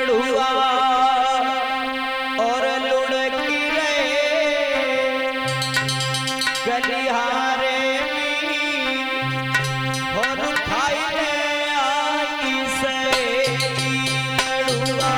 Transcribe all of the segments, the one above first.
लड़ुआ और लुढ़की रहे गलिहारे और खाई ले आई से लड़ुआ।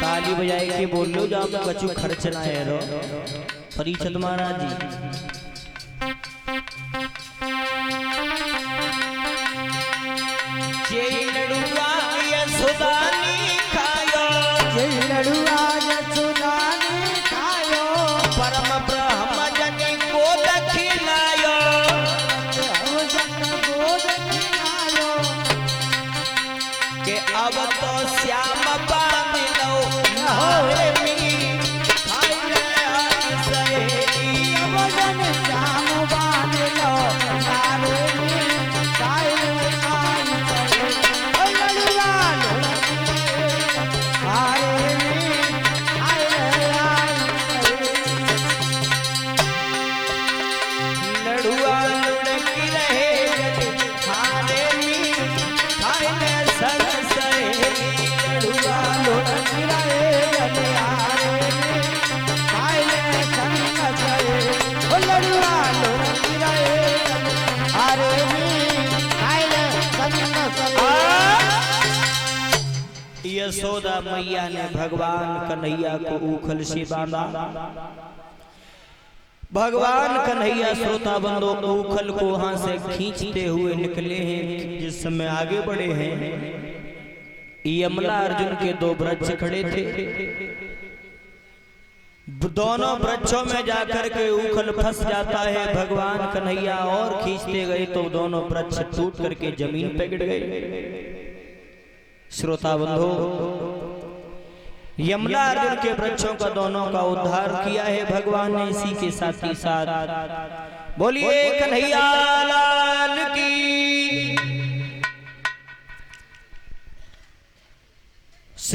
ताली बजाए के बोलो जो आप कछु खर्च ना है रो परीक्षित महाराज जी जय लड़ुआ यशोदानी खायो जय लड़ुआ यशोदानी खायो परम ब्रह्म जनी को दखिलायो के अब तो श्याम बांध लो हरे मी खाई ले आई सहेली अब जन श्याम बांध लो हरे मी खाई ले आई सहेली लड़ुआ हरे मी खाई ले आई सहेली लड़ुआ लुढ़की रहे हरे मी खाई ले संग सहेली लड़ुआ लुढ़की रहे हरे मी खाई ले संग सहेली लड़ुआ लुढ़की रहे हरे मी खाई ले संग सहेली। यशोदा मैया ने भगवान कन्हैया को उखल से बांधा, भगवान कन्हैया श्रोता बंदो ऊखल को वहां से खींचते हुए निकले हैं। जिस समय आगे बढ़े हैं, यमला अर्जुन के दो वृक्ष खड़े थे। दोनों वृक्षों में जाकर के ऊखल फंस जाता है। भगवान कन्हैया और खींचते गए तो दोनों वृक्ष टूट करके जमीन पे गिर गए। श्रोता बंधो, यमला अर्जुन के वृक्षों का दोनों का उद्धार किया है भगवान ने। इसी के साथ ही साथ बोलिए कन्हैया लाल की।